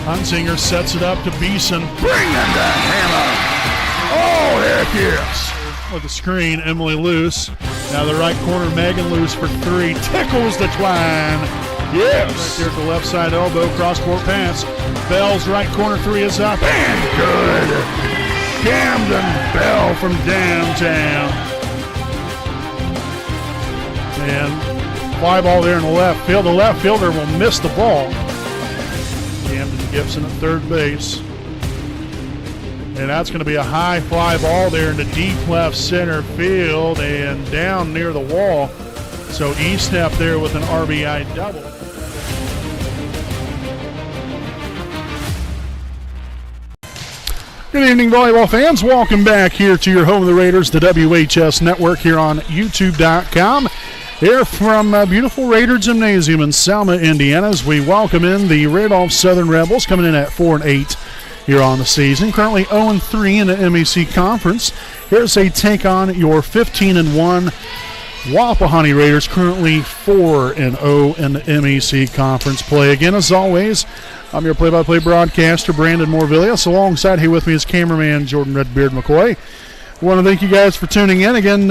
Hunzinger sets it up to Beeson. Bring in the hammer. Oh, heck yes. With the screen, Emily Luce. Now the right corner, Megan Luce for three. Tickles the twine. Yes. Right there at the left side elbow, cross-court pass. Bell's right corner three is up. And good. Camden Bell from downtown. And fly ball there in the left field. The left fielder will miss the ball. Camden Gibson at third base. And that's going to be a high fly ball there into deep left center field and down near the wall. So E-Step there with an RBI double. Good evening, volleyball fans. Welcome back here to your home of the Raiders, the WHS Network here on YouTube.com. Here from beautiful Raider Gymnasium in Selma, Indiana, as we welcome in the Randolph Southern Rebels, coming in at 4-8 here on the season. Currently 0-3 in the MEC Conference. Here's a take on your 15-1 Wapahani Raiders, currently 4-0 in the MEC Conference play. Again, as always, I'm your play-by-play broadcaster, Brandon Morvillius. Alongside here with me is cameraman Jordan Redbeard McCoy. I want to thank you guys for tuning in. Again,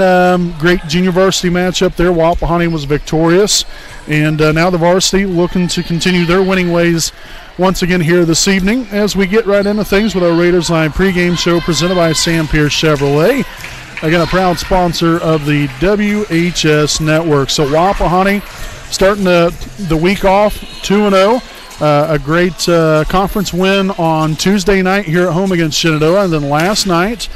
great junior varsity matchup there. Wapahani was victorious. And now the varsity looking to continue their winning ways once again here this evening as we get right into things with our Raiders Live pregame show presented by Sam Pierce Chevrolet. Again, a proud sponsor of the WHS Network. So Wapahani starting the week off 2-0. A great conference win on Tuesday night here at home against Shenandoah. And then last night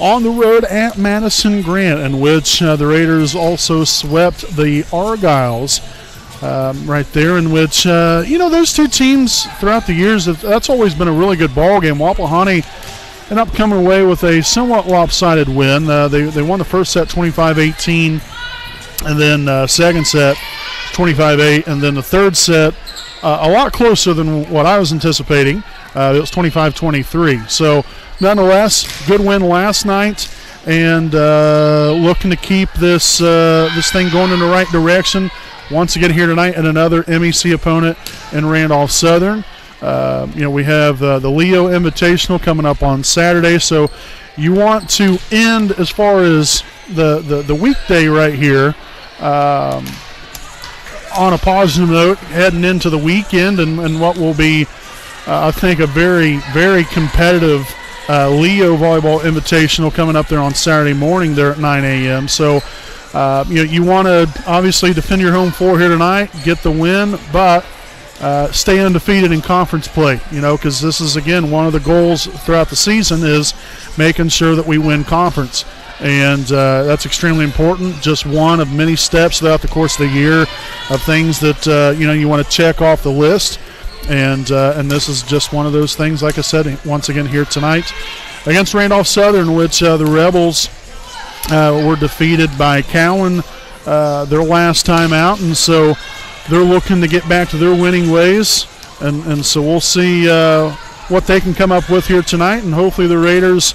on the road at Madison Grant, in which the Raiders also swept the Argyles right there, in which, those two teams throughout the years, that's always been a really good ball game. Wapahani ended up coming away with a somewhat lopsided win. They won the first set 25-18, and then second set 25-8, and then the third set a lot closer than what I was anticipating. It was 25-23. So nonetheless, good win last night, and looking to keep this thing going in the right direction. Once again here tonight, and another MEC opponent in Randolph Southern. We have the Leo Invitational coming up on Saturday, so you want to end as far as the weekday right here on a positive note, heading into the weekend and what will be, I think, a very, very competitive Leo Volleyball Invitational coming up there on Saturday morning there at 9 a.m. So, you want to obviously defend your home floor here tonight, get the win, but stay undefeated in conference play, because this is, again, one of the goals throughout the season is making sure that we win conference. And that's extremely important. Just one of many steps throughout the course of the year of things that, you want to check off the list. And this is just one of those things, like I said, once again here tonight against Randolph Southern, which the Rebels were defeated by Cowan their last time out. And so they're looking to get back to their winning ways. And so we'll see what they can come up with here tonight. And hopefully the Raiders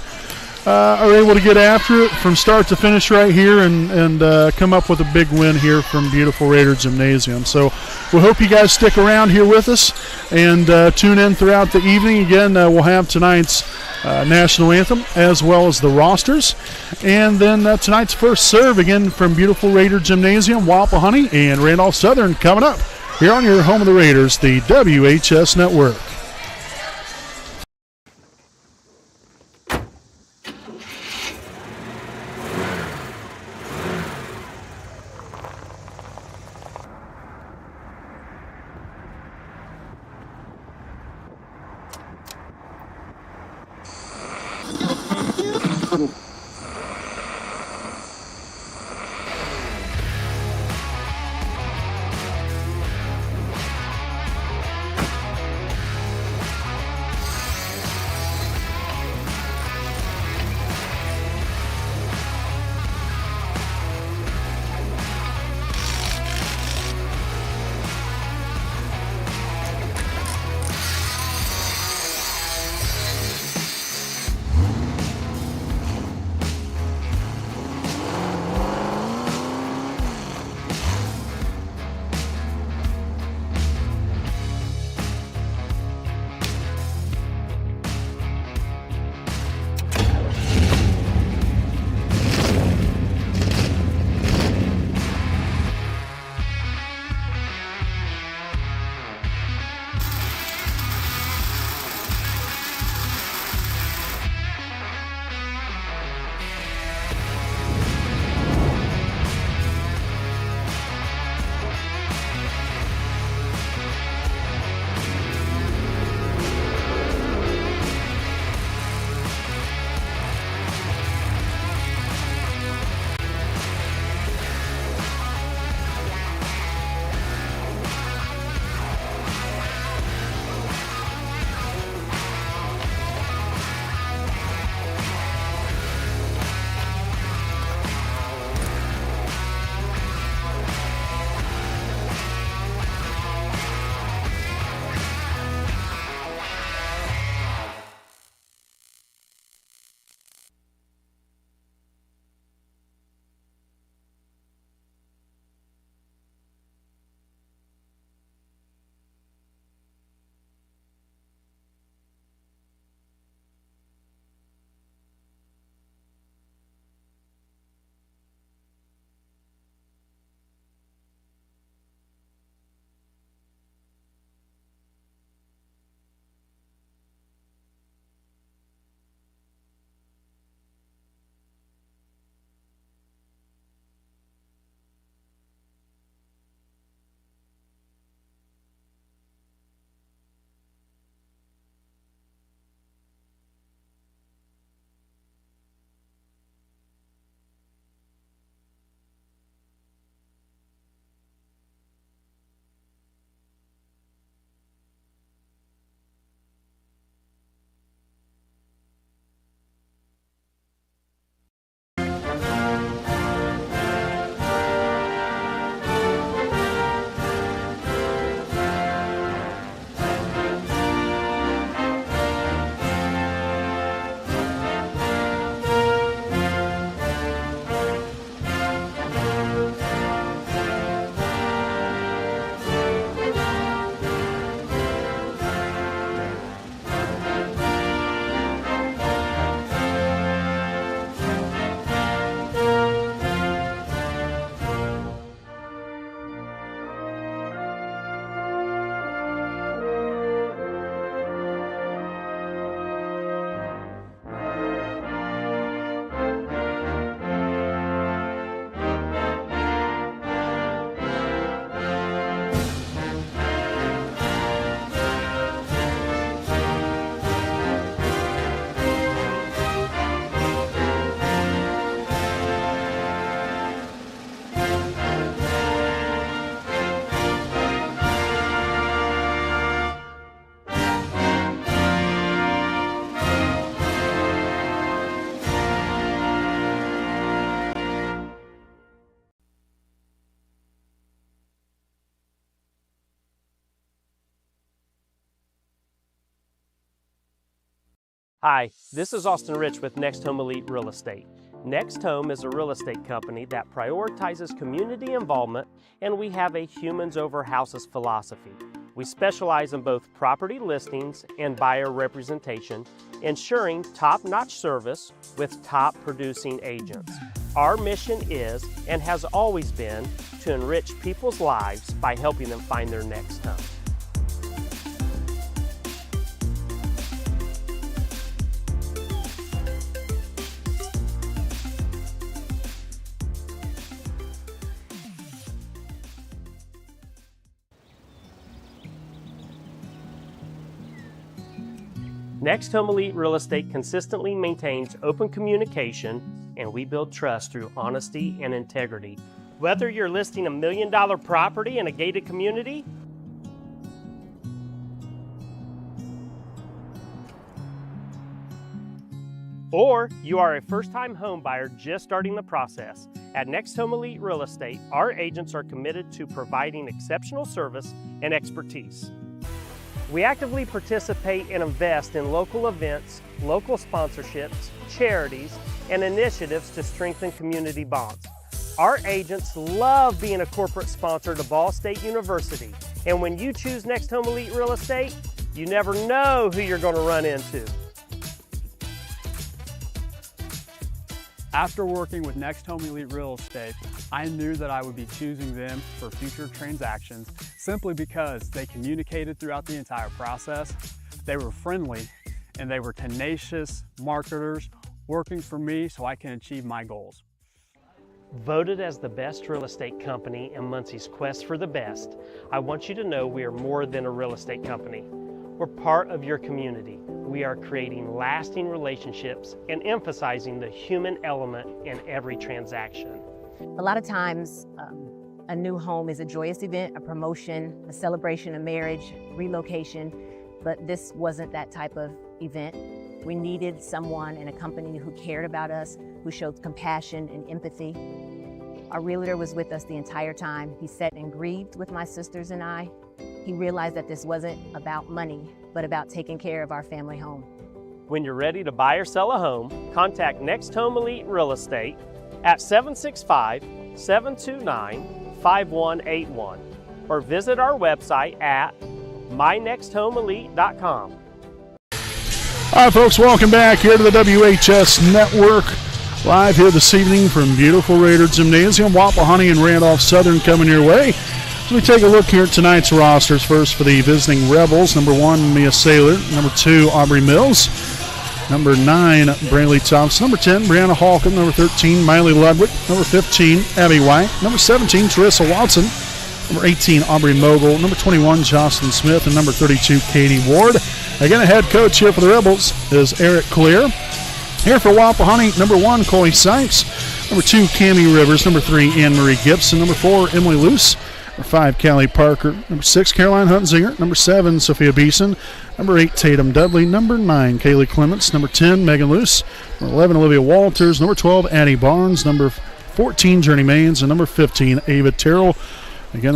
are able to get after it from start to finish right here and come up with a big win here from beautiful Raider Gymnasium. So we hope you guys stick around here with us and tune in throughout the evening. Again, we'll have tonight's national anthem as well as the rosters. And then tonight's first serve, again, from beautiful Raider Gymnasium, Wapahani and Randolph Southern coming up here on your home of the Raiders, the WHS Network. Hi, this is Austin Rich with Next Home Elite Real Estate. Next Home is a real estate company that prioritizes community involvement, and we have a humans over houses philosophy. We specialize in both property listings and buyer representation, ensuring top-notch service with top producing agents. Our mission is, and has always been, to enrich people's lives by helping them find their next home. Next Home Elite Real Estate consistently maintains open communication, and we build trust through honesty and integrity. Whether you're listing a $1 million property in a gated community, or you are a first-time home buyer just starting the process, at Next Home Elite Real Estate, our agents are committed to providing exceptional service and expertise. We actively participate and invest in local events, local sponsorships, charities, and initiatives to strengthen community bonds. Our agents love being a corporate sponsor to Ball State University, and when you choose Next Home Elite Real Estate, you never know who you're going to run into. After working with Next Home Elite Real Estate, I knew that I would be choosing them for future transactions simply because they communicated throughout the entire process, they were friendly, and they were tenacious marketers working for me so I can achieve my goals. Voted as the best real estate company in Muncie's quest for the best, I want you to know we are more than a real estate company. We're part of your community. We are creating lasting relationships and emphasizing the human element in every transaction. A lot of times, a new home is a joyous event, a promotion, a celebration of marriage, relocation, but this wasn't that type of event. We needed someone in a company who cared about us, who showed compassion and empathy. Our realtor was with us the entire time. He sat and grieved with my sisters and I. He realized that this wasn't about money, but about taking care of our family home. When you're ready to buy or sell a home, contact Next Home Elite Real Estate at 765-729-5181 or visit our website at mynexthomeelite.com. All right, folks, welcome back here to the WHS Network. Live here this evening from beautiful Raider Gymnasium. Wapahani and Randolph Southern coming your way. So we take a look here at tonight's rosters. First for the visiting Rebels, number 1, Mia Saylor. Number 2, Aubrey Mills. Number 9, Braylee Thompson. Number 10, Brianna Halcomb. Number 13, Miley Ludwig. Number 15, Abby White. Number 17, Teresa Watson. Number 18, Aubrey Mogul. Number 21, Jocelyn Smith. And number 32, Katie Ward. Again, a head coach here for the Rebels is Eric Clear. Here for Wapahani, number 1, Coy Sykes. Number 2, Cammie Rivers. Number 3, Anne-Marie Gibson. Number 4, Emily Luce. Number 5, Callie Parker. Number 6, Caroline Hunzinger. Number 7, Sophia Beeson. Number 8, Tatum Dudley. Number 9, Kaylee Clements. Number 10, Megan Luce. Number 11, Olivia Walters. Number 12, Addie Barnes. Number 14, Journey Maines. And number 15, Ava Terrell. Again,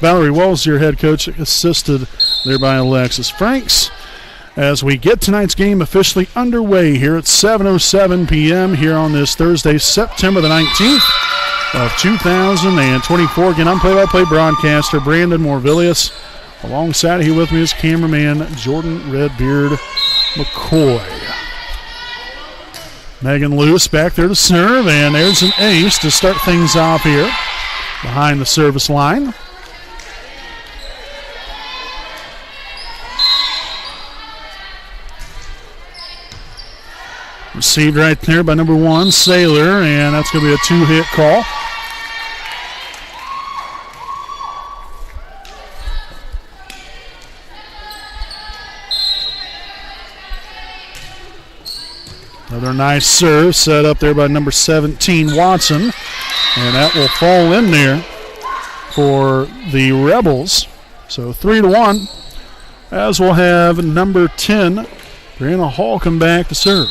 Valerie Wells, your head coach, assisted there by Alexis Franks. As we get tonight's game officially underway here at 7:07 p.m. here on this Thursday, September the 19th of 2024. Again, I'm play-by-play broadcaster Brandon Morvillius. Alongside here with me is cameraman Jordan Redbeard McCoy. Megan Luce back there to serve, and there's an ace to start things off here behind the service line. Received right there by number 1, Saylor, and that's going to be a 2-hit call. Another nice serve set up there by number 17, Watson, and that will fall in there for the Rebels. So 3-1, as we'll have number 10, Brianna Hall, come back to serve.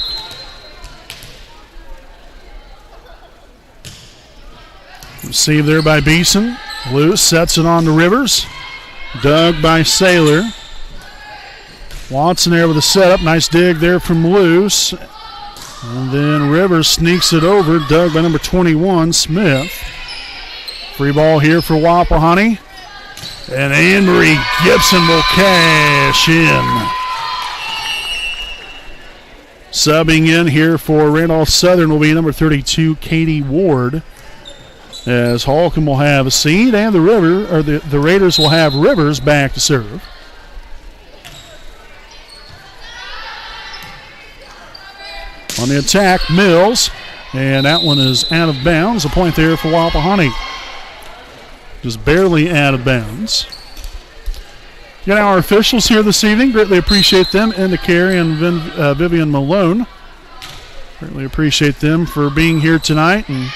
Received there by Beeson. Luce sets it on to Rivers. Dug by Saylor. Watson there with a setup. Nice dig there from Luce. And then Rivers sneaks it over, dug by number 21, Smith. Free ball here for Wapahani. And Anne-Marie Gibson will cash in. Subbing in here for Randolph Southern will be number 32, Katie Ward. As Holcomb will have a seat, and the Raiders will have Rivers back to serve. On the attack, Mills, and that one is out of bounds. A point there for Wapahani. Just barely out of bounds. Got our officials here this evening. Greatly appreciate them. Enda Carey and Vivian Malone. Greatly appreciate them for being here tonight. And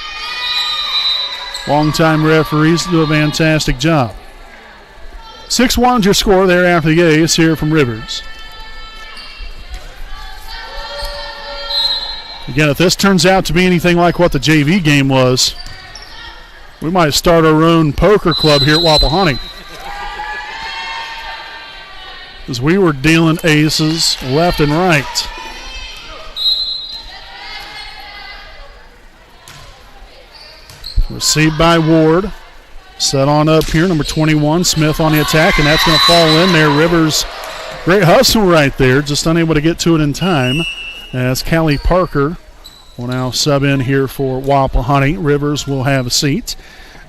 longtime referees do a fantastic job. 6-1's your score there after the ace here from Rivers. Again, if this turns out to be anything like what the JV game was, we might start our own poker club here at Wapahani. As we were dealing aces left and right. Received by Ward. Set on up here, number 21, Smith on the attack, and that's going to fall in there. Rivers, great hustle right there, just unable to get to it in time. As Callie Parker will now sub in here for Wapahani. Rivers will have a seat.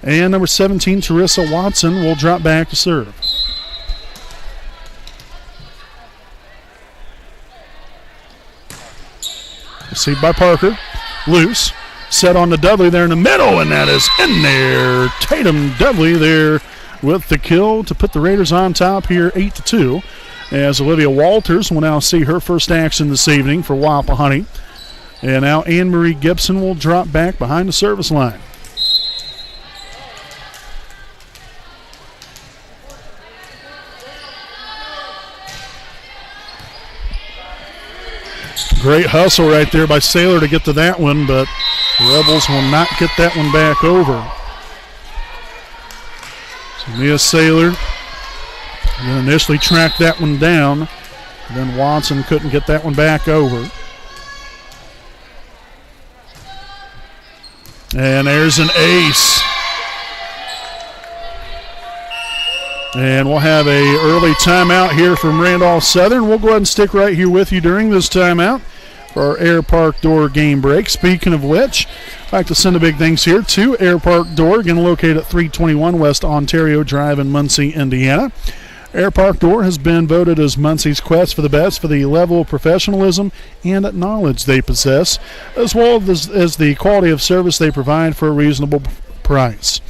And number 17, Teresa Watson, will drop back to serve. Received by Parker. Loose. Set on to Dudley there in the middle, and that is in there. Tatum Dudley there with the kill to put the Raiders on top here 8-2. As Olivia Walters will now see her first action this evening for Wapahani. And now Anne-Marie Gibson will drop back behind the service line. Great hustle right there by Saylor to get to that one, but the Rebels will not get that one back over. So Mia Saylor initially tracked that one down. Then Watson couldn't get that one back over. And there's an ace. And we'll have a early timeout here from Randolph Southern. We'll go ahead and stick right here with you during this timeout for our Air Park Door game break. Speaking of which, I'd like to send a big thanks here to Air Park Door, again located at 321 West Ontario Drive in Muncie, Indiana. Air Park Door has been voted as Muncie's quest for the best for the level of professionalism and knowledge they possess, as well as the quality of service they provide for a reasonable price.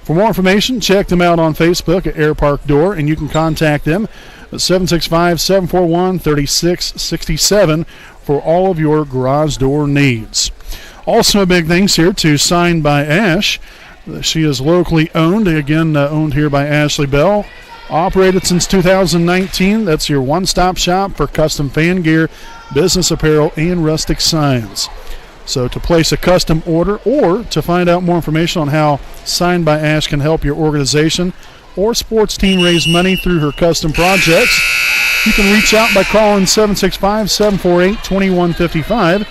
For more information, check them out on Facebook at Air Park Door, and you can contact them at 765-741-3667 for all of your garage door needs. Also, a big thanks here to Signed by Ash. She is locally owned, again owned here by Ashley Bell. Operated since 2019. That's your one-stop shop for custom fan gear, business apparel, and rustic signs. So to place a custom order or to find out more information on how Signed by Ash can help your organization or sports team raise money through her custom projects, you can reach out by calling 765-748-2155.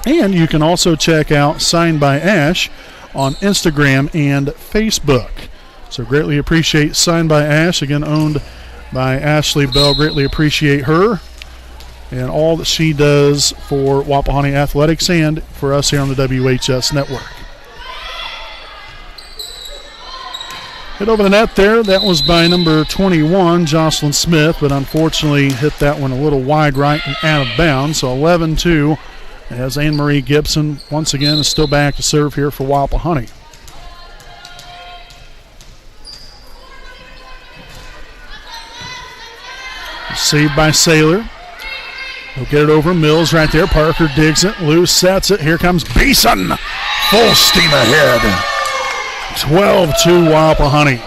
And you can also check out Signed by Ash on Instagram and Facebook. So greatly appreciate Signed by Ash, again owned by Ashley Bell. Greatly appreciate her and all that she does for Wapahani Athletics and for us here on the WHS Network. Hit over the net there. That was by number 21, Jocelyn Smith, but unfortunately hit that one a little wide right and out of bounds. So 11-2 as Anne-Marie Gibson once again is still back to serve here for Wapahani. Received by Saylor. He'll get it over Mills right there. Parker digs it. Loose sets it. Here comes Beeson. Full steam ahead. 12-2 Wapahani.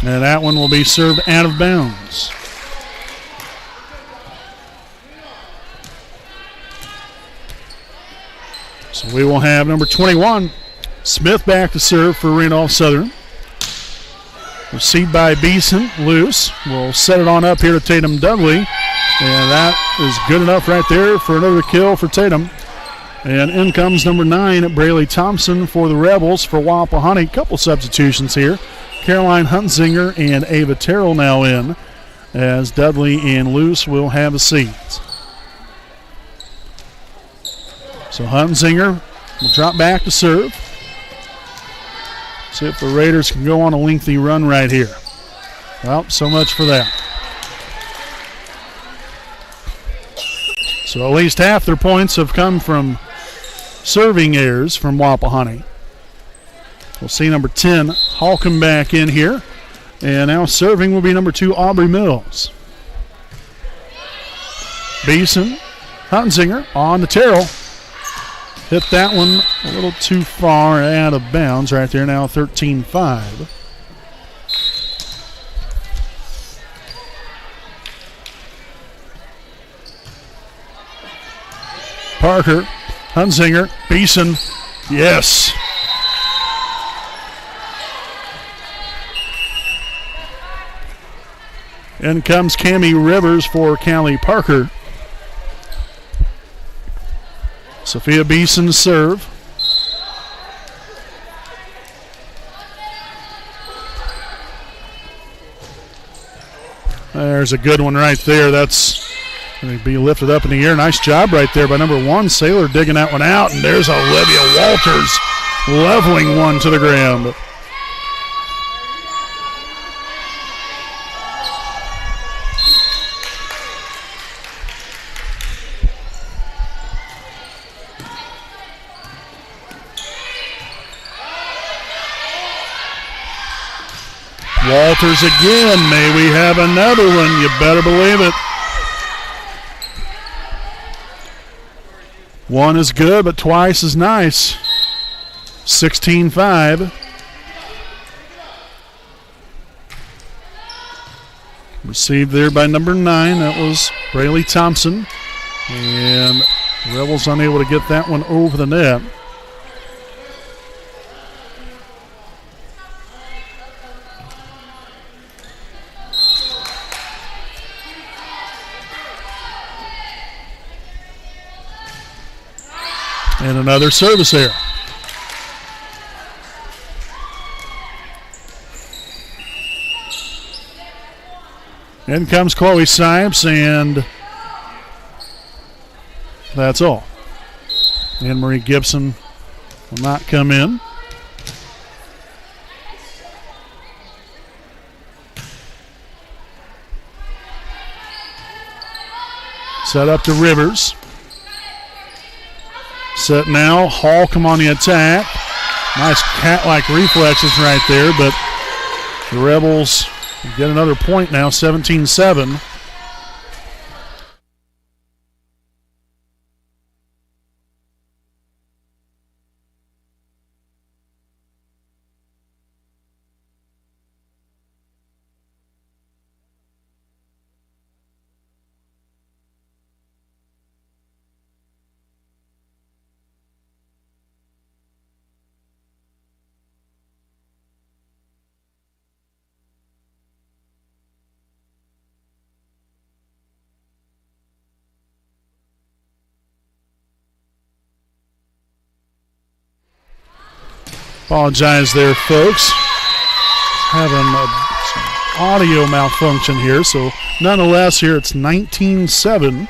And that one will be served out of bounds. So we will have number 21, Smith, back to serve for Randolph Southern. Received by Beeson, loose. We'll set it on up here to Tatum Dudley. And that is good enough right there for another kill for Tatum. And in comes number 9, Braylee Thompson for the Rebels for Wapahani. Couple substitutions here. Caroline Hunzinger and Ava Terrell now in, as Dudley and Luce will have a seat. So Hunzinger will drop back to serve. See if the Raiders can go on a lengthy run right here. Well, so much for that. So at least half their points have come from serving errors from Wapahani. We'll see number 10, Holcomb, back in here. And now serving will be number 2, Aubrey Mills. Beeson, Hunzinger on the Terrell. Hit that one a little too far out of bounds right there, now 13-5. Parker, Hunzinger, Beeson, yes. In comes Cammie Rivers for Callie Parker. Sophia Beeson to serve. There's a good one right there. That's going to be lifted up in the air. Nice job right there by number 1, Saylor, digging that one out. And there's Olivia Walters leveling one to the ground. Walters again. May we have another one? You better believe it. One is good, but twice as nice. 16-5. Received there by number 9. That was Braylee Thompson. And Rebels unable to get that one over the net. And another service error. In comes Chloe Sipes, and that's all. Anne-Marie Gibson will not come in. Set up to Rivers. Set now, Holcomb on the attack. Nice cat-like reflexes right there, but the Rebels get another point now, 17-7. Apologize there, folks. Having some audio malfunction here, so nonetheless here it's 19-7.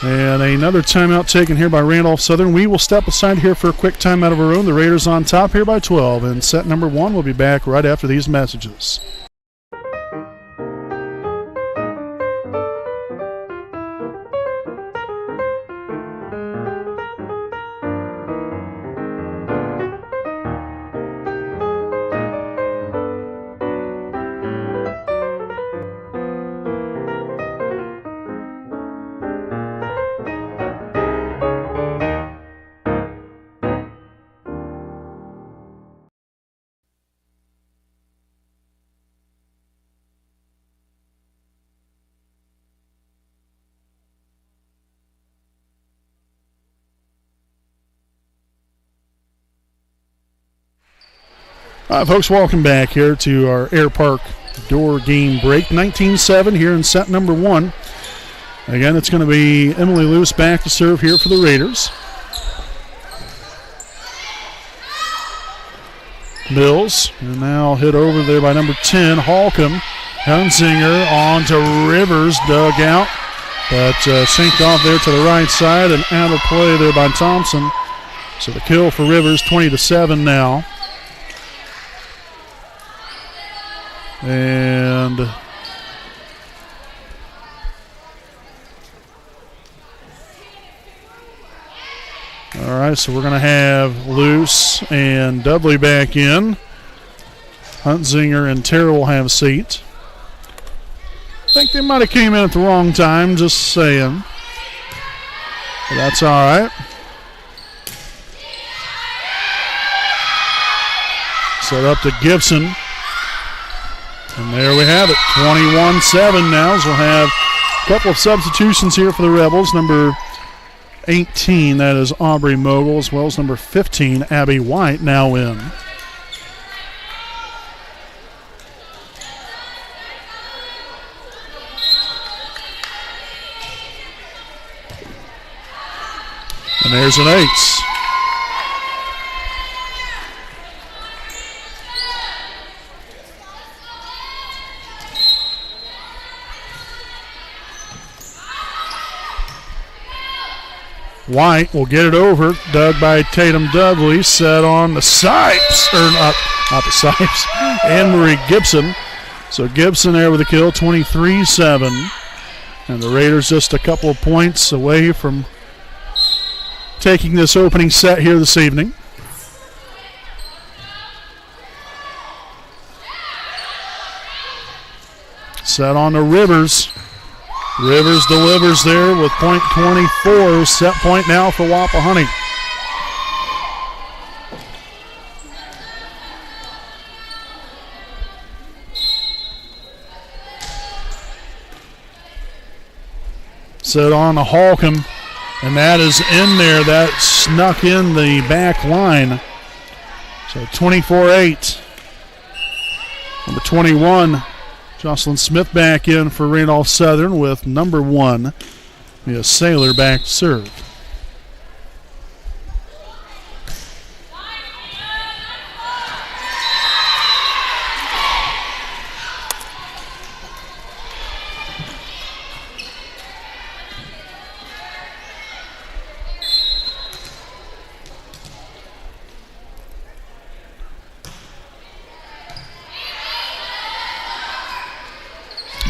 And another timeout taken here by Randolph Southern. We will step aside here for a quick timeout of our own. The Raiders on top here by 12, and set number 1 will be back right after these messages. All right, folks, welcome back here to our Air Park door game break. 19-7 here in set number 1. Again, it's going to be Emily Luce back to serve here for the Raiders. Mills, and now hit over there by number 10, Holcomb. Hunzinger on to Rivers, dug out, but sinked off there to the right side and out of play there by Thompson. So the kill for Rivers, 20-7 now. And all right, so we're going to have Luce and Dudley back in. Hunzinger and Terrell will have seats. I think they might have came in at the wrong time, just saying. But that's all right. Set up to Gibson. And there we have it, 21-7 now. So we'll have a couple of substitutions here for the Rebels. Number 18, that is Aubrey Mogul, as well as number 15, Abby White, now in. And there's an ace. White will get it over, dug by Tatum Dudley, set on the Sipes, or not the Sipes, Anne-Marie Gibson. So Gibson there with a kill, 23-7. And the Raiders just a couple of points away from taking this opening set here this evening. Set on to Rivers. Rivers delivers there with point 24. Set point now for Wapahani. Set on to Holcomb, and that is in there. That snuck in the back line. So 24-8. Number 21. Jocelyn Smith back in for Randolph Southern with number 1, Mia Saylor back to serve.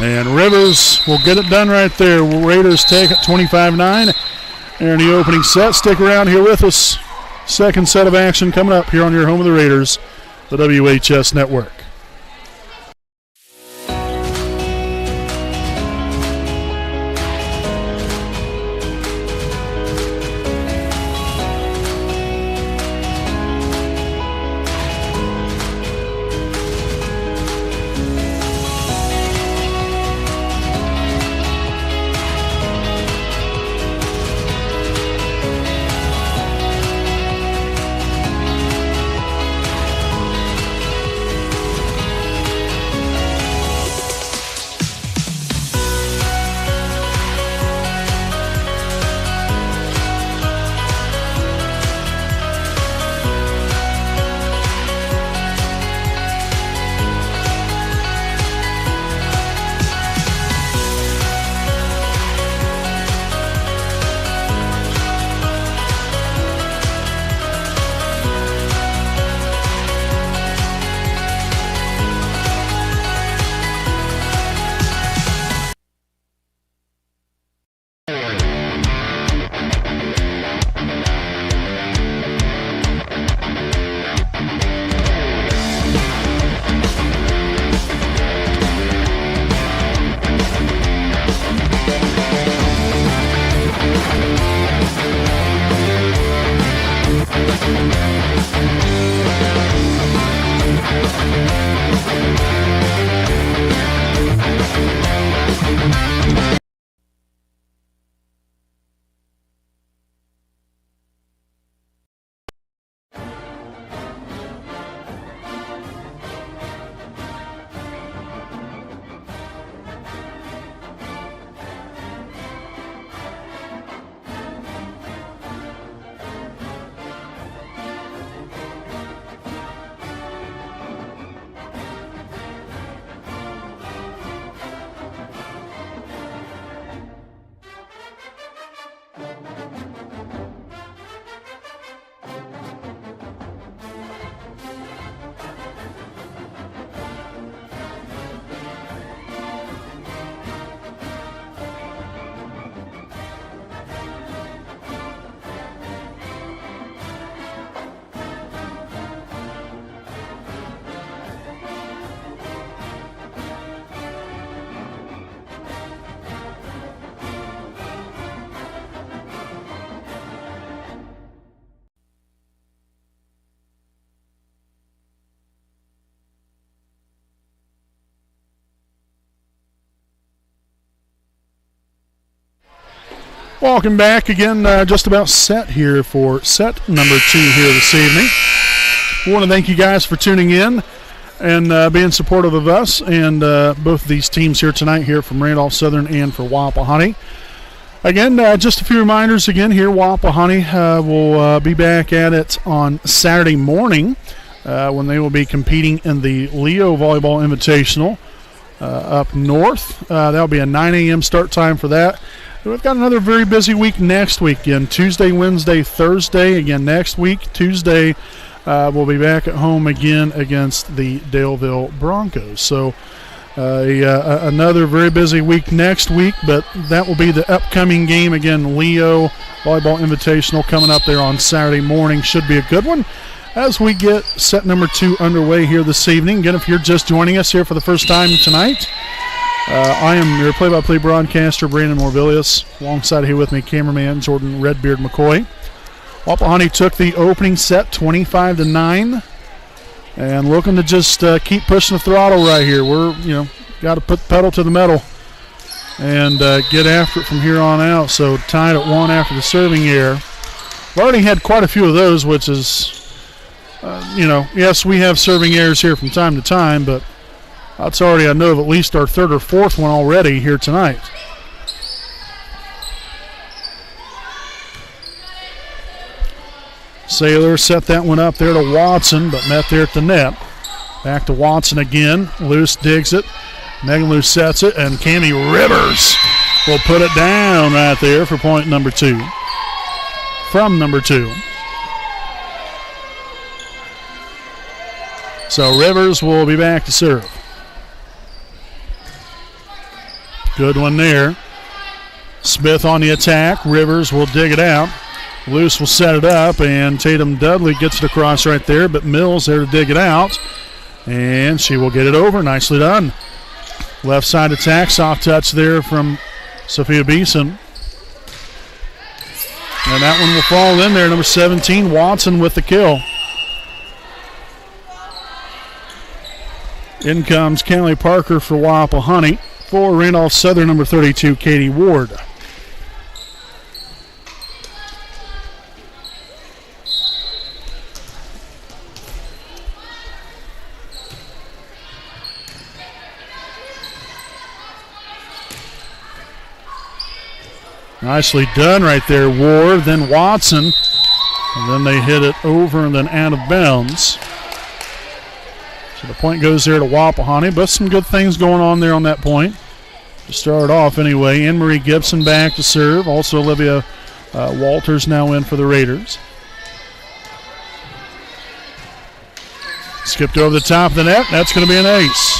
And Rivers will get it done right there. Raiders take it 25-9. They're in the opening set. Stick around here with us. Second set of action coming up here on your home of the Raiders, the WHS Network. Welcome back again, just about set here for set number 2 here this evening. I want to thank you guys for tuning in and being supportive of us and both of these teams here tonight here from Randolph Southern and for Wapahani. Again, just a few reminders again here. Wapahani will be back at it on Saturday morning when they will be competing in the Leo Volleyball Invitational up north. That'll be a 9 a.m. start time for that. We've got another very busy week next week. Again, Tuesday, Wednesday, Thursday. Again, next week, Tuesday, we'll be back at home again against the Daleville Broncos. So another very busy week next week, but that will be the upcoming game. Again, Leo Volleyball Invitational coming up there on Saturday morning. Should be a good one as we get set number 2 underway here this evening. Again, if you're just joining us here for the first time tonight, I am your play-by-play broadcaster, Brandon Morvillius. Alongside here with me, cameraman Jordan Redbeard McCoy. Wapahani took the opening set 25-9, and looking to just keep pushing the throttle right here. We're, got to put the pedal to the metal and get after it from here on out. So tied at 1 after the serving error. We've already had quite a few of those, which is, yes, we have serving errors here from time to time, but that's already, I know of at least our 3rd or 4th one already here tonight. Saylor set that one up there to Watson, but met there at the net. Back to Watson again. Luce digs it. Megan Luce sets it, and Cammie Rivers will put it down right there for point number 2. From number 2. So Rivers will be back to serve. Good one there. Smith on the attack. Rivers will dig it out. Luce will set it up, and Tatum Dudley gets it across right there, but Mills there to dig it out, and she will get it over. Nicely done. Left side attack, soft touch there from Sophia Beeson. And that one will fall in there. Number 17, Watson with the kill. In comes Kelly Parker for Wapahani. For Randolph Southern, number 32, Katie Ward. Nicely done right there, Ward, then Watson, and then they hit it over and then out of bounds. So the point goes there to Wapahani, but some good things going on there on that point. To start off anyway, Anne-Marie Gibson back to serve. Also Olivia Walters now in for the Raiders. Skipped over the top of the net. That's going to be an ace.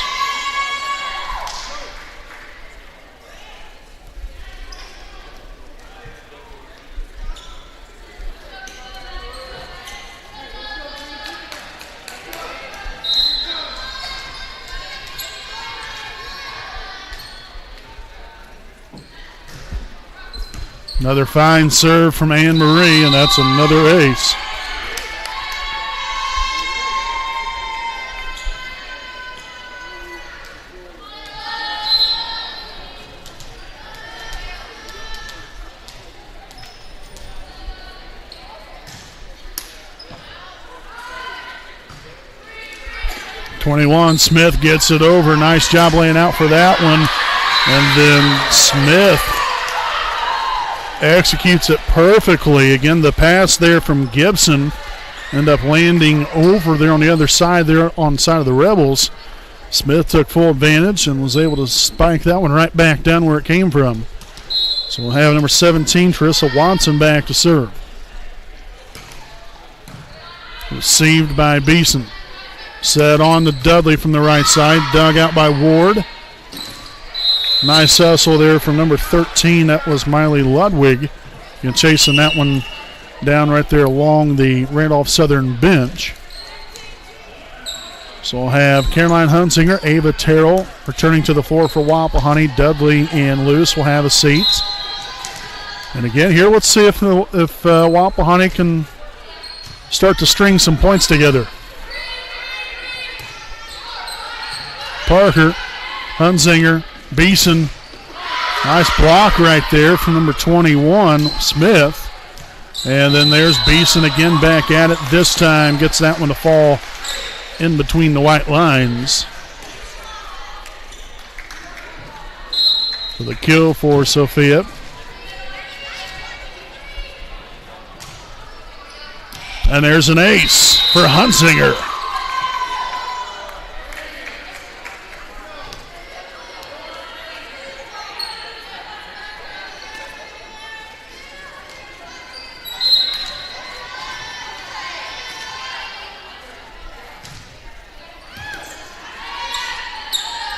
Another fine serve from Anne-Marie, and that's another ace. .21, Smith gets it over. Nice job laying out for that one. And then Smith executes it perfectly. Again, the pass there from Gibson ended up landing over there on the other side there on the side of the Rebels. Smith took full advantage and was able to spike that one right back down where it came from. So we'll have number 17, Teresa Watson, back to serve. Received by Beeson. Set on to Dudley from the right side. Dug out by Ward. Nice hustle there from number 13. That was Miley Ludwig. And chasing that one down right there along the Randolph Southern bench. So we'll have Caroline Hunsinger, Ava Terrell returning to the floor for Wapahani. Dudley and Luce will have a seat. And again, here let's see if Wapahani can start to string some points together. Parker, Hunsinger, Beeson Nice block right there from number 21, Smith. And then there's Beeson again back at it. This time gets that one to fall in between the white lines. So the kill for Sophia. And there's an ace for Hunsinger.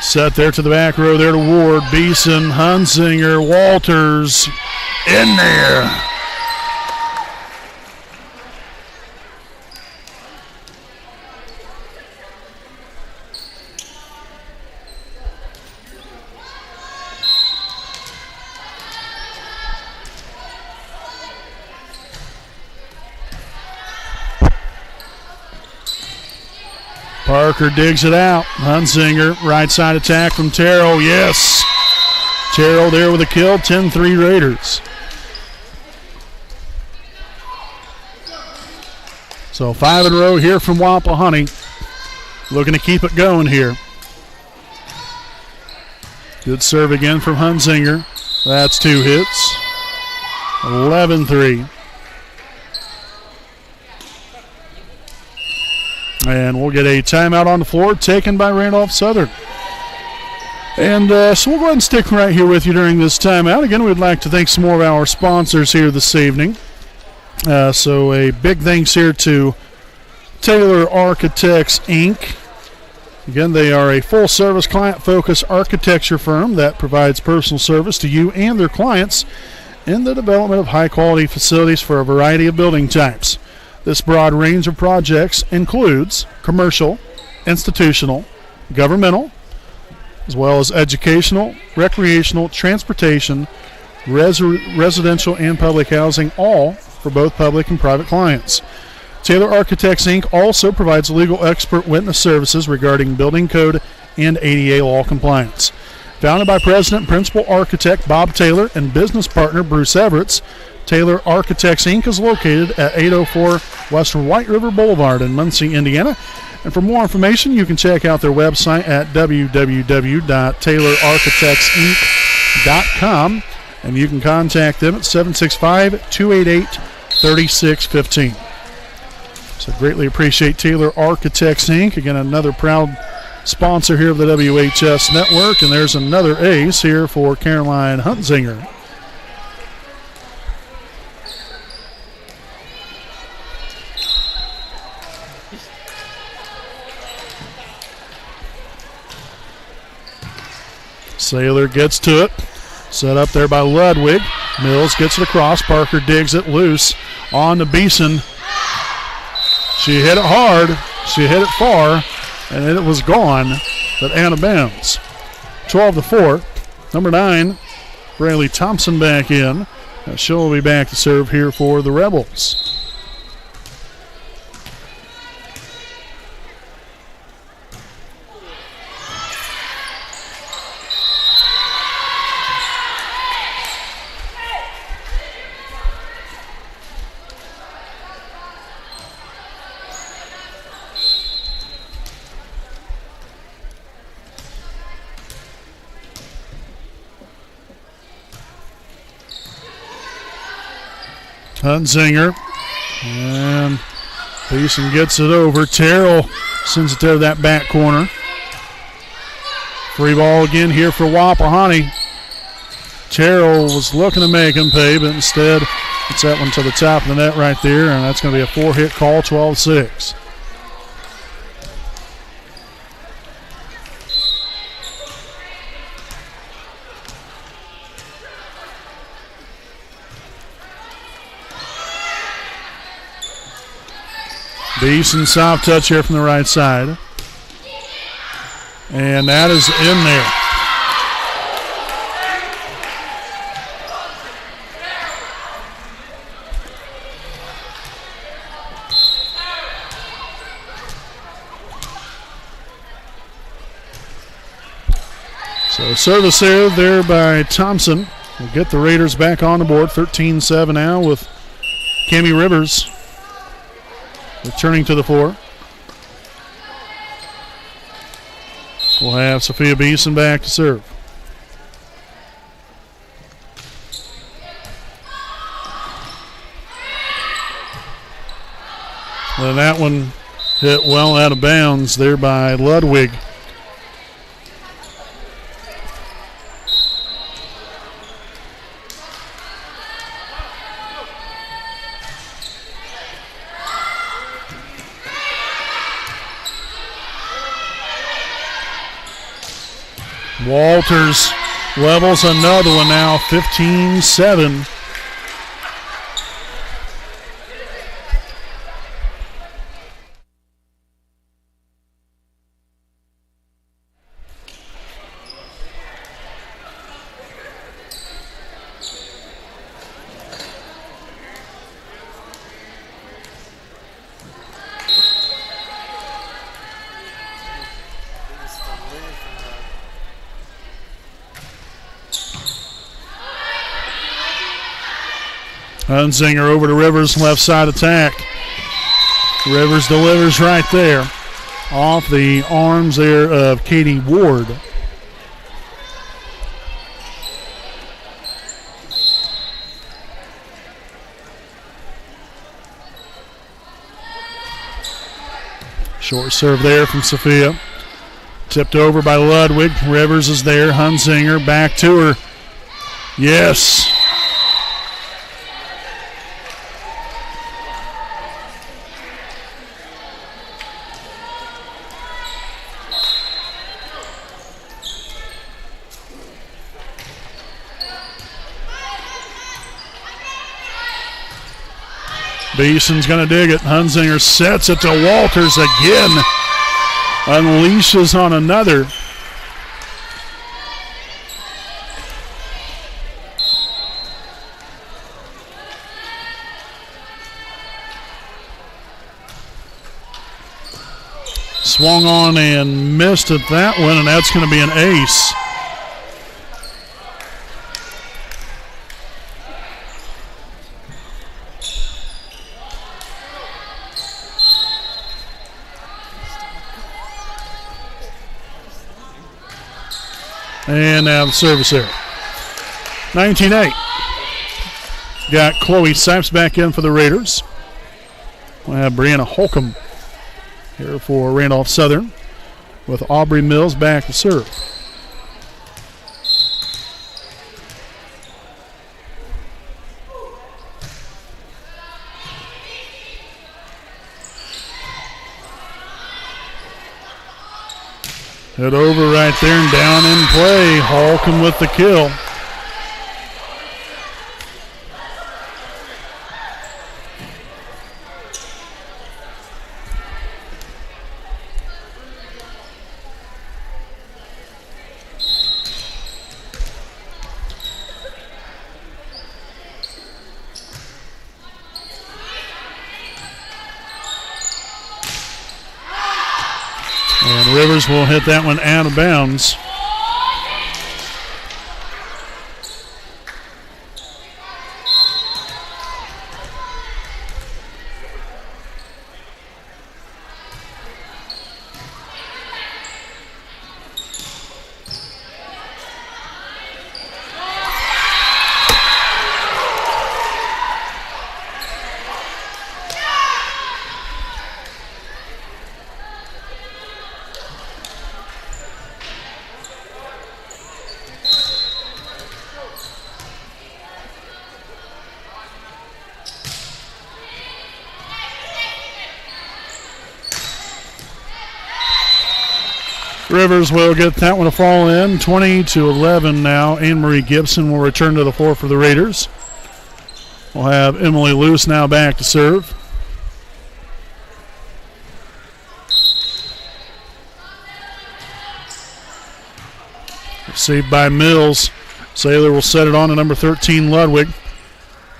Set there to the back row there to Ward. Beeson, Hunsinger, Walters in there. Parker digs it out. Hunsinger, right side attack from Terrell. Yes. Terrell there with a kill. 10-3 Raiders. So 5 in a row here from Wapahani. Looking to keep it going here. Good serve again from Hunsinger. That's 2 hits. 11-3. And we'll get a timeout on the floor taken by Randolph Southern. And so we'll go ahead and stick right here with you during this timeout. Again, we'd like to thank some more of our sponsors here this evening. So a big thanks here to Taylor Architects, Inc. Again, they are a full-service, client-focused architecture firm that provides personal service to you and their clients in the development of high-quality facilities for a variety of building types. This broad range of projects includes commercial, institutional, governmental, as well as educational, recreational, transportation, residential, and public housing, all for both public and private clients. Taylor Architects, Inc. also provides legal expert witness services regarding building code and ADA law compliance. Founded by President and Principal Architect Bob Taylor and business partner Bruce Everetts, Taylor Architects, Inc. is located at 804 Western White River Boulevard in Muncie, Indiana. And for more information, you can check out their website at www.taylorarchitectsinc.com. And you can contact them at 765-288-3615. So greatly appreciate Taylor Architects, Inc. Again, another proud sponsor here of the WHS Network. And there's another ace here for Caroline Hunsinger. Saylor gets to it. Set up there by Ludwig. Mills gets it across. Parker digs it loose on to Beeson. She hit it hard. She hit it far. And it was gone, but out of bounds. 12-4. Number 9, Braylee Thompson back in. She'll be back to serve here for the Rebels. Hunsinger, and Beeson gets it over. Terrell sends it to that back corner. Free ball again here for Wapahani. Terrell was looking to make him pay, but instead it's that one to the top of the net right there, and that's going to be a 4-hit call, 12-6. Beeson soft touch here from the right side. And that is in there. So service there by Thompson. We'll get the Raiders back on the board. 13-7 now with Cammie Rivers returning to the floor. We'll have Sophia Beeson back to serve. And that one hit well out of bounds there by Ludwig. Walters levels another one now, 15-7. Hunzinger over to Rivers, left side attack. Rivers delivers right there off the arms there of Katie Ward. Short serve there from Sophia. Tipped over by Ludwig. Rivers is there. Hunzinger back to her. Yes. Beeson's going to dig it. Hunzinger sets it to Walters again. Unleashes on another. Swung on and missed at that one, and that's going to be an ace. And now the service there. 19-8. Got Chloe Sipes back in for the Raiders. We'll have Brianna Holcomb here for Randolph Southern with Aubrey Mills back to serve. Hit over right there and down in play. Holcomb with the kill. And Rivers will hit that one out of bounds. Rivers will get that one to fall in. 20-11 now. Anne-Marie Gibson will return to the floor for the Raiders. We'll have Emily Luce now back to serve. Received by Mills. Saylor will set it on to number 13, Ludwig.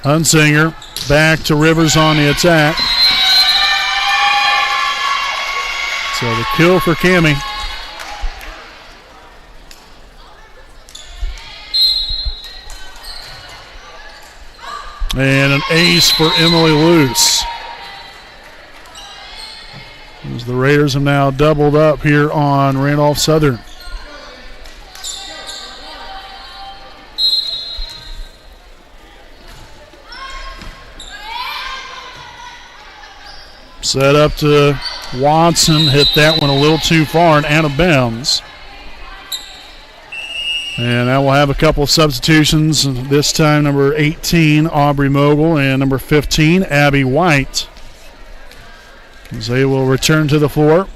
Hunzinger back to Rivers on the attack. So the kill for Cammie. And an ace for Emily Luce. As the Raiders have now doubled up here on Randolph Southern. Set up to Watson, hit that one a little too far and out of bounds. And now we'll have a couple of substitutions. This time number 18, Aubrey Mogul, and number 15, Abby White. As they will return to the floor.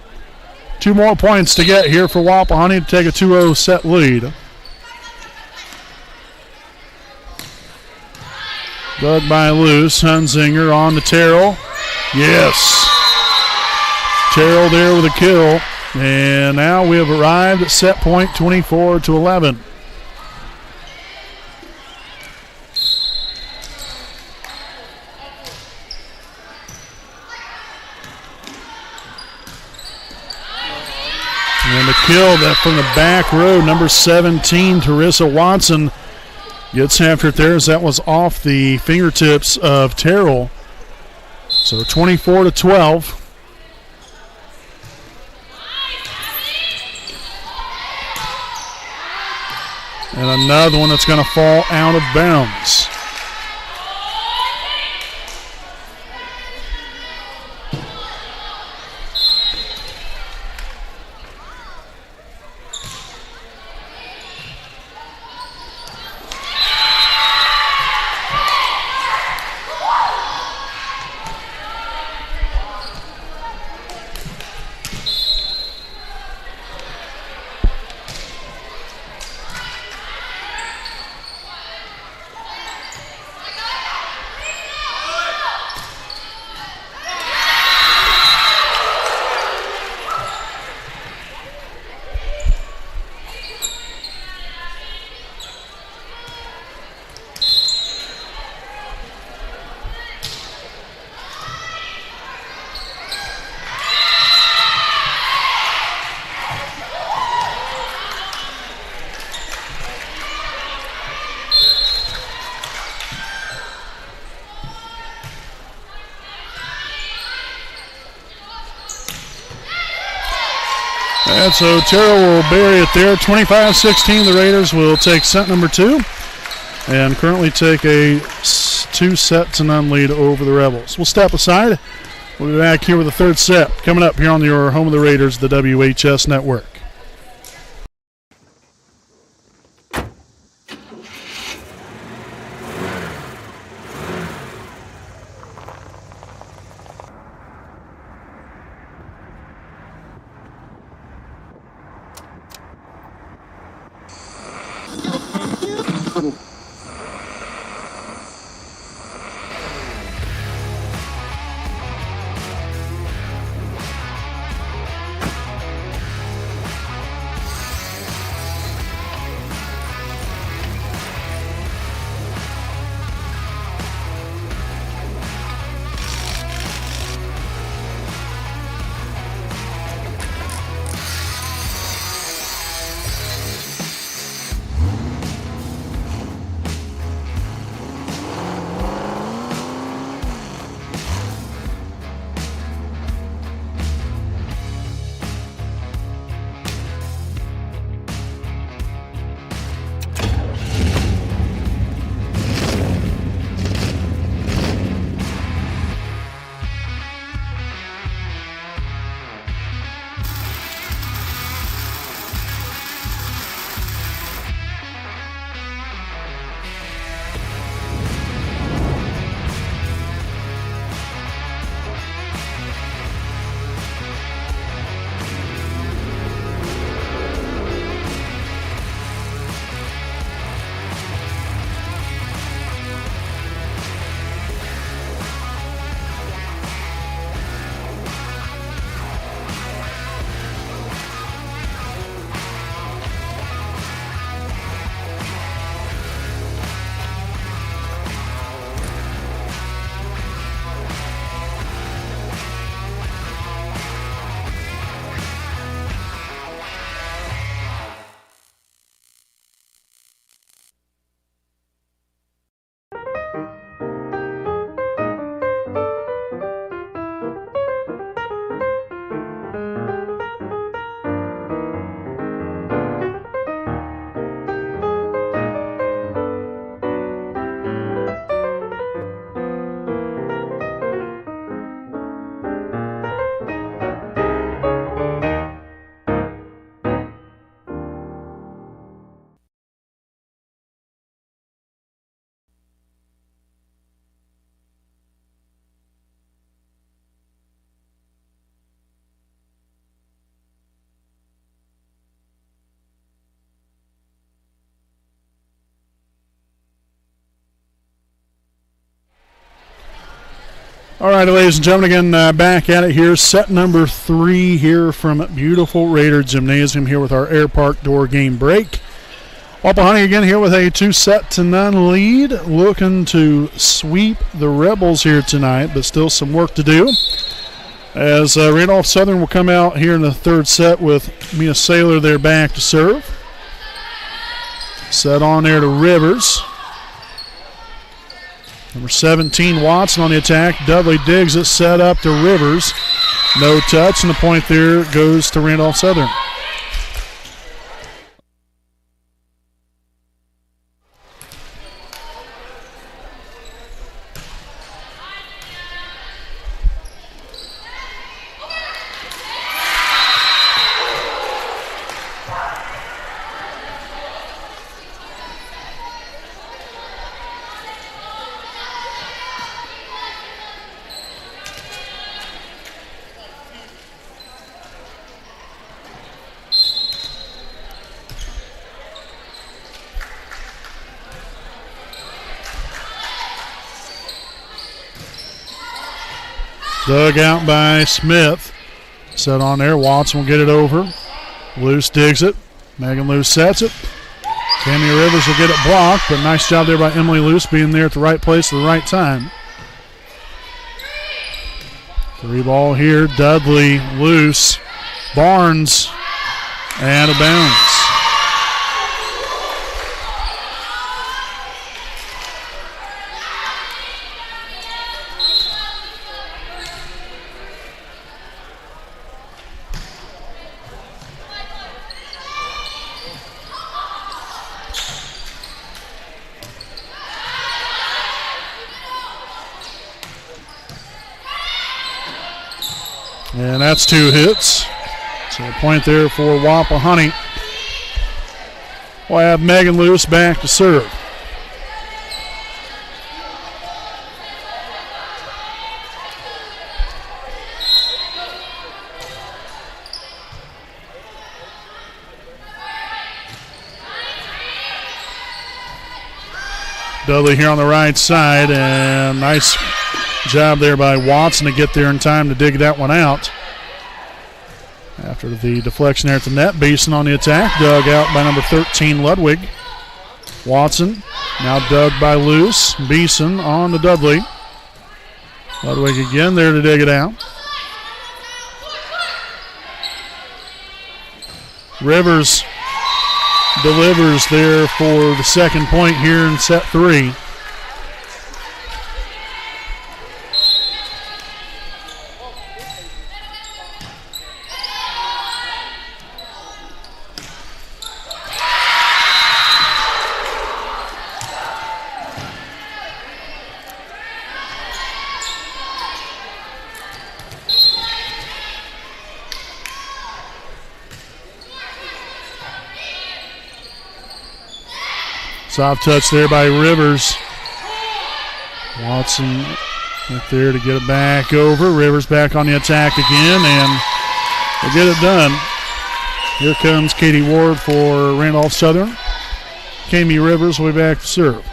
2 more points to get here for Wapahani to take a 2-0 set lead. Dug by Luce. Hunzinger on to Terrell. Yes. Terrell there with a kill. And now we have arrived at set point 24-11. And the kill that from the back row, number 17, Teresa Watson, gets after it there as that was off the fingertips of Terrell. So 24-12. And another one that's going to fall out of bounds. And so Terrell will bury it there. 25-16, the Raiders will take set number 2 and currently take a 2-0 lead over the Rebels. We'll step aside. We'll be back here with the third set coming up here on your home of the Raiders, the WHS Network. All right, ladies and gentlemen, again, back at it here. Set number 3 here from beautiful Raider Gymnasium here with our Air Park door game break. Wapahani again here with a 2-0 lead, looking to sweep the Rebels here tonight, but still some work to do. As Randolph Southern will come out here in the third set with Mia Saylor there back to serve. Set on there to Rivers. Number 17, Watson on the attack. Dudley digs it, set up to Rivers. No touch, and the point there goes to Randolph Southern. Dug out by Smith. Set on there. Watson will get it over. Luce digs it. Megan Luce sets it. Tammy Rivers will get it blocked, but nice job there by Emily Luce being there at the right place at the right time. 3 ball here. Dudley, Luce, Barnes, and a bounce. And that's 2 hits. So a point there for Wapahani. We'll have Megan Luce back to serve. Dudley here on the right side, and nice job there by Watson to get there in time to dig that one out. After the deflection there at the net, Beeson on the attack, dug out by number 13, Ludwig. Watson now dug by Luce. Beeson on to Dudley. Ludwig again there to dig it out. Rivers delivers there for the second point here in set 3. Soft touch there by Rivers. Watson right there to get it back over. Rivers back on the attack again, and they get it done. Here comes Katie Ward for Randolph Southern. Kami Rivers will be back to serve.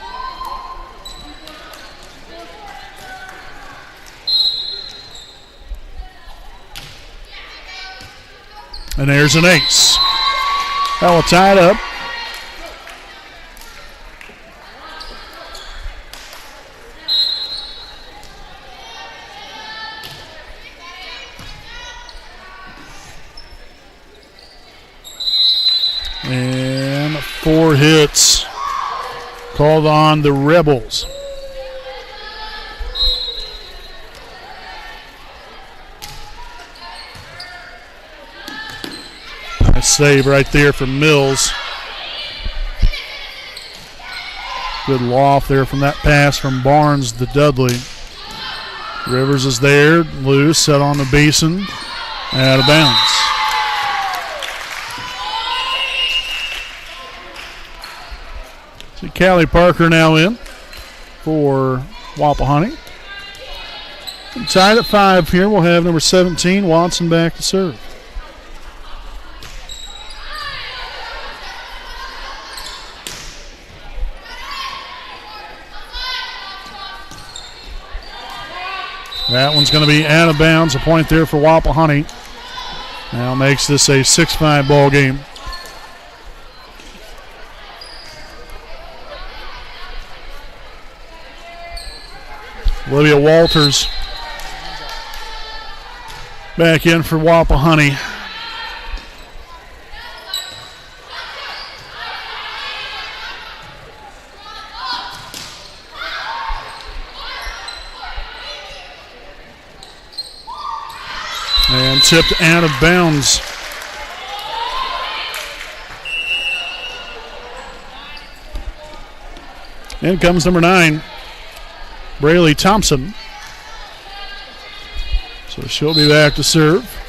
And there's an ace. That will tie it up. And 4 hits called on the Rebels. Nice save right there from Mills. Good loft there from that pass from Barnes to Dudley. Rivers is there, loose, set on the Beeson, out of bounds. See Callie Parker now in for Wapahani. Tied at 5 here. We'll have number 17, Watson, back to serve. That one's going to be out of bounds. A point there for Wapahani. Now makes this a 6-5 ball game. Olivia Walters back in for Wapahani. And tipped out of bounds. In comes number 9, Braylee Thompson. So she'll be back to serve.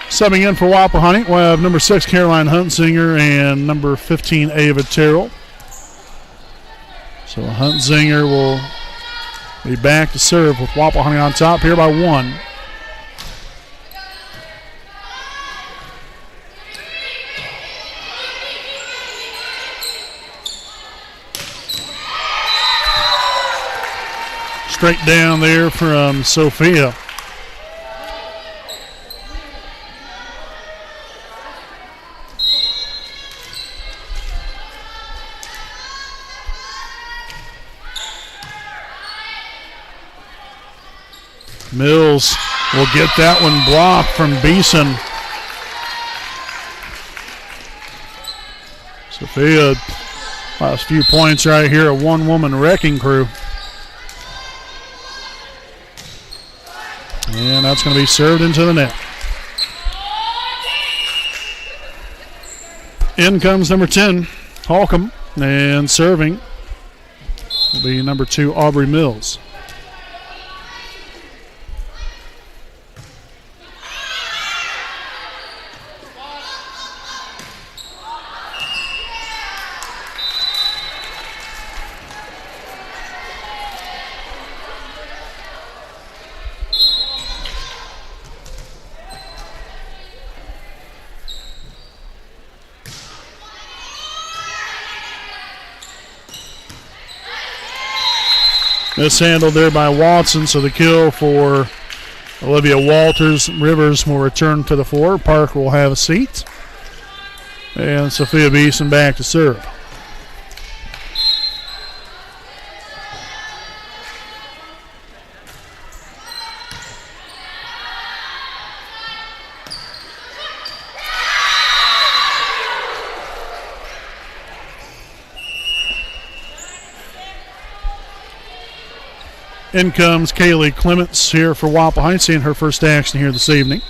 Subbing in for Wapahani, we'll have number 6, Caroline Huntsinger, and number 15, Ava Terrell. So Huntsinger will be back to serve with Wapahani on top here by 1. Straight down there from Sophia. Mills will get that one blocked from Beeson. Sophia, last few points right here, a one-woman wrecking crew. And that's going to be served into the net. In comes number 10, Holcomb, and serving will be number 2, Aubrey Mills. Mishandled there by Watson, so the kill for Olivia Walters. Rivers will return to the floor. Park will have a seat. And Sophia Beeson back to serve. In comes Kaylee Clements here for Wapahani, seeing her first action here this evening.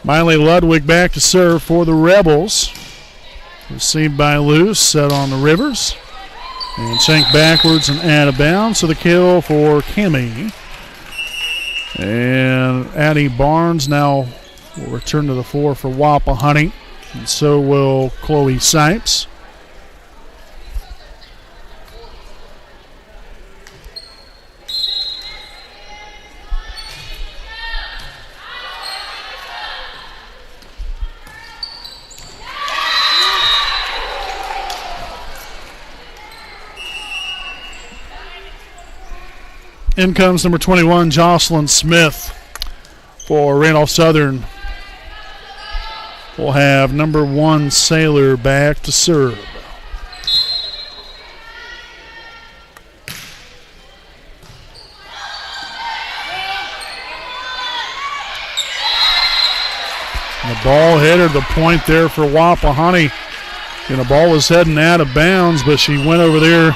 Miley Ludwig back to serve for the Rebels. Received by Luce, set on the Rivers. And sank backwards and out of bounds. So the kill for Kimmy. And Addie Barnes now will return to the floor for Wapahani. And so will Chloe Sipes. In comes number 21, Jocelyn Smith for Randolph Southern. We'll have number 1, Sailor back to serve. And the ball headed the point there for Wapahani. And the ball was heading out of bounds, but she went over there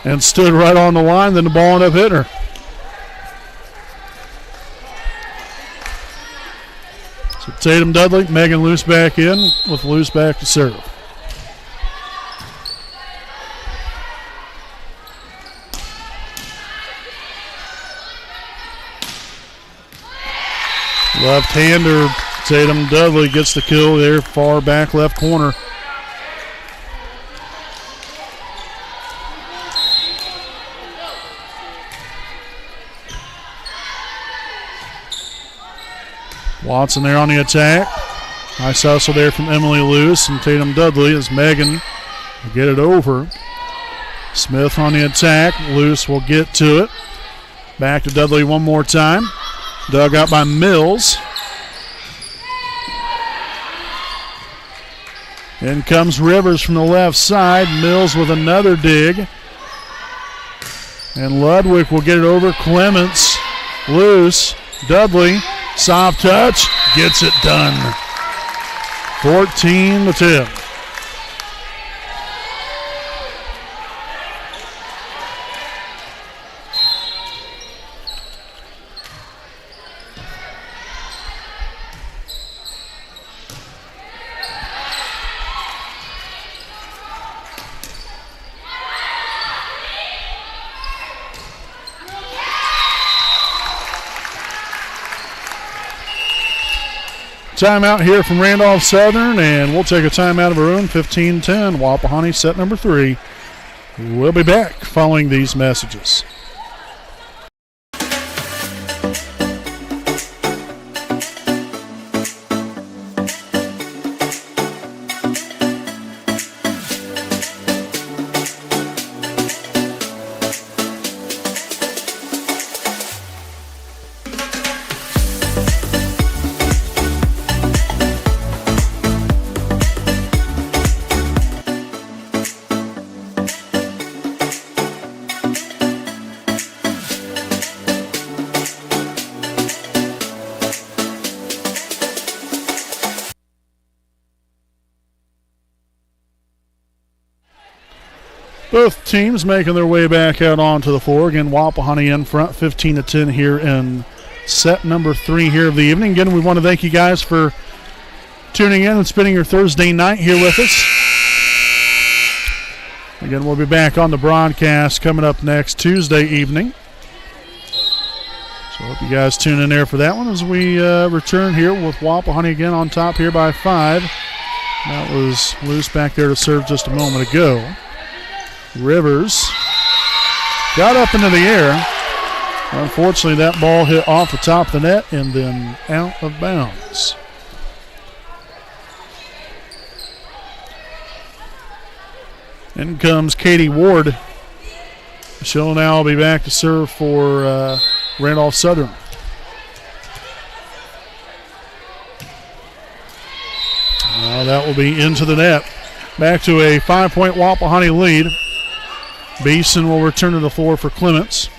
and stood right on the line, then the ball ended up hitting her. So Tatum Dudley, Megan Luce back in with Luce back to serve. Left-hander Tatum Dudley gets the kill there, far back left corner. Watson there on the attack. Nice hustle there from Emily Luce and Tatum Dudley as Megan will get it over. Smith on the attack. Luce will get to it. Back to Dudley one more time. Dug out by Mills. In comes Rivers from the left side. Mills with another dig. And Ludwig will get it over. Clements, Luce, Dudley, soft touch, gets it done. 14-10. Timeout here from Randolph Southern, and we'll take a timeout of our own. 15-10, Wapahani set number 3. We'll be back following these messages. Both teams making their way back out onto the floor. Again, Wapahani in front, 15-10 here in set number 3 here of the evening. Again, we want to thank you guys for tuning in and spending your Thursday night here with us. Again, we'll be back on the broadcast coming up next Tuesday evening. So I hope you guys tune in there for that one as we return here with Wapahani again on top here by 5. That was loose back there to serve just a moment ago. Rivers got up into the air. Unfortunately, that ball hit off the top of the net and then out of bounds. In comes Katie Ward. She'll now be back to serve for Randolph Southern. Now that will be into the net. Back to a 5-point Wapahani lead. Beeson will return to the floor for Clements.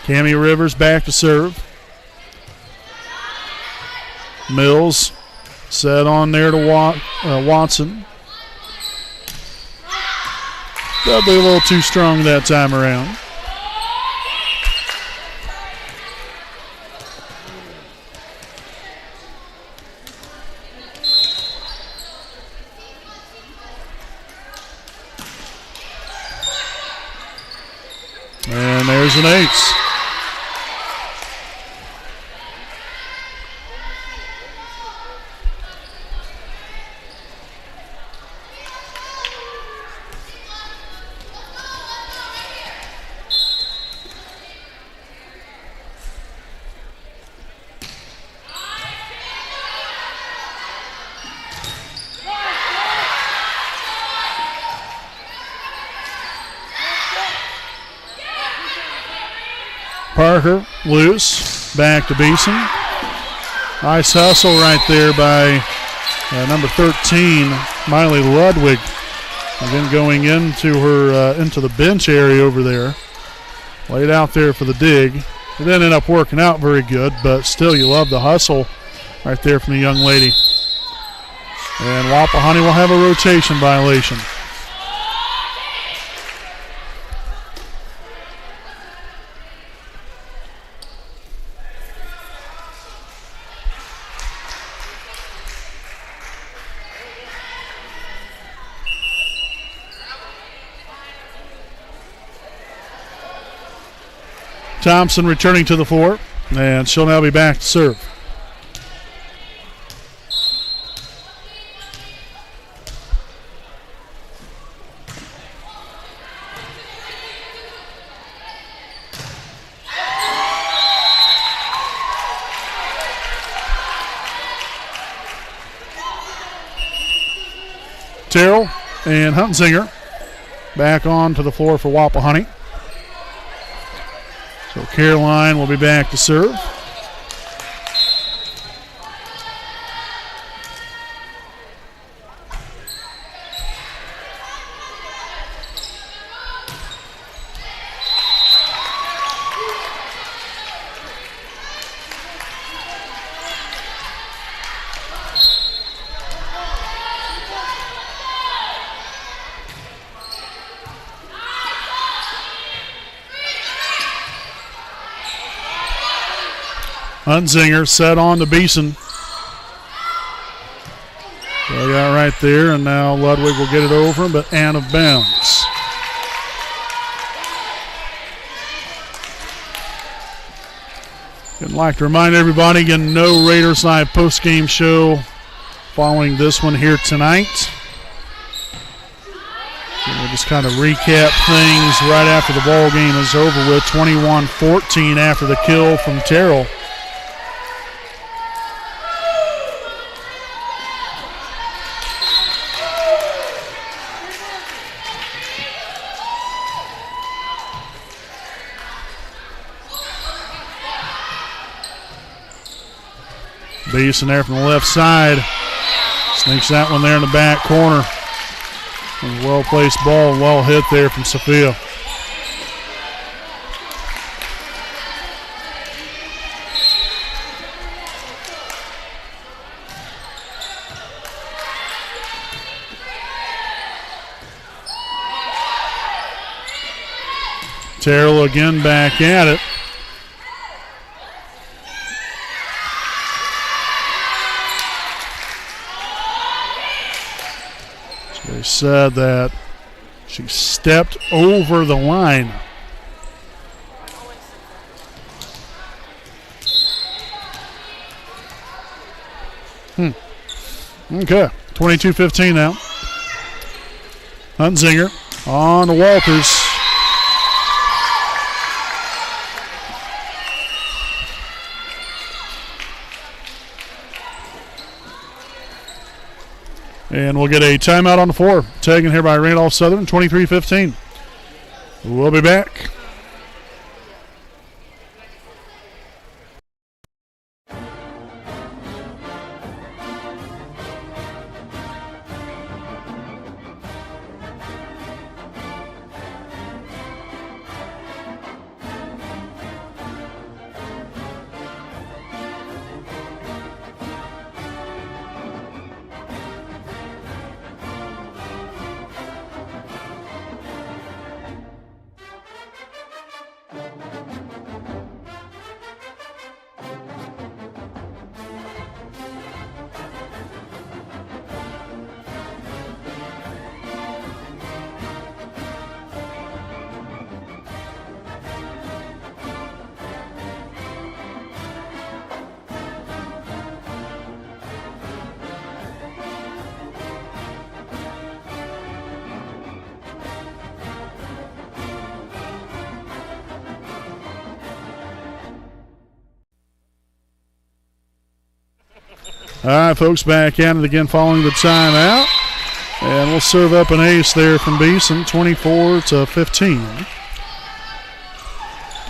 Cammie Rivers back to serve. Mills set on there to Watson. Dudley a little too strong that time around. And there's an ace. Parker loose, back to Beeson. Nice hustle right there by number 13, Miley Ludwig. Again, going into her into the bench area over there. Laid out there for the dig. It didn't end up working out very good, but still you love the hustle right there from the young lady. And Wapahani will have a rotation violation. Thompson returning to the floor, and she'll now be back to serve. And Huntsinger back onto the floor for Wapahani. So Caroline will be back to serve. Huntsinger set on to Beeson. They got right there, and now Ludwig will get it over, but out of bounds. I'd like to remind everybody, again, no Raiders Live post-game show following this one here tonight. And we'll just kind of recap things right after the ball game is over with. 21-14 after the kill from Terrell. Beeson there from the left side. Sneaks that one there in the back corner. A well-placed ball, well hit there from Sophia. Terrell again back at it. They said that she stepped over the line. Okay, 22-15 now. Huntsinger on to Walters. And we'll get a timeout on the floor. Taken here by Randolph Southern, 23-15. We'll be back. All right, folks, back at it again following the timeout. And we'll serve up an ace there from Beeson, 24-15.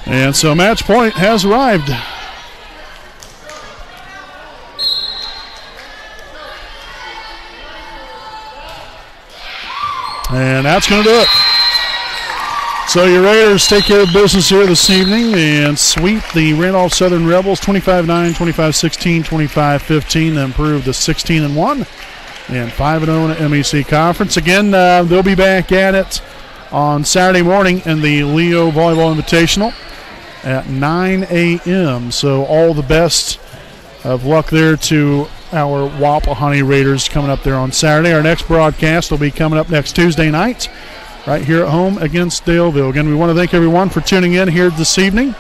And so match point has arrived. And that's going to do it. So your Raiders take care of business here this evening and sweep the Randolph Southern Rebels 25-9, 25-16, 25-15, then improve to 16-1 and 5-0 in the MEC Conference. Again, they'll be back at it on Saturday morning in the Leo Volleyball Invitational at 9 a.m. So all the best of luck there to our Wapahani Raiders coming up there on Saturday. Our next broadcast will be coming up next Tuesday night right here at home against Daleville. Again, we want to thank everyone for tuning in here this evening.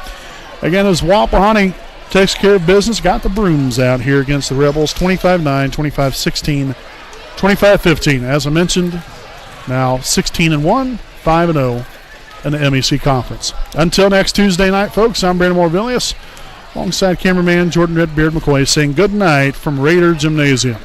Again, as Wapahani takes care of business, got the brooms out here against the Rebels, 25-9, 25-16, 25-15. As I mentioned, now 16-1, 5-0 in the MEC Conference. Until next Tuesday night, folks, I'm Brandon Moore-Villius, alongside cameraman Jordan Redbeard McCoy, saying good night from Raider Gymnasium.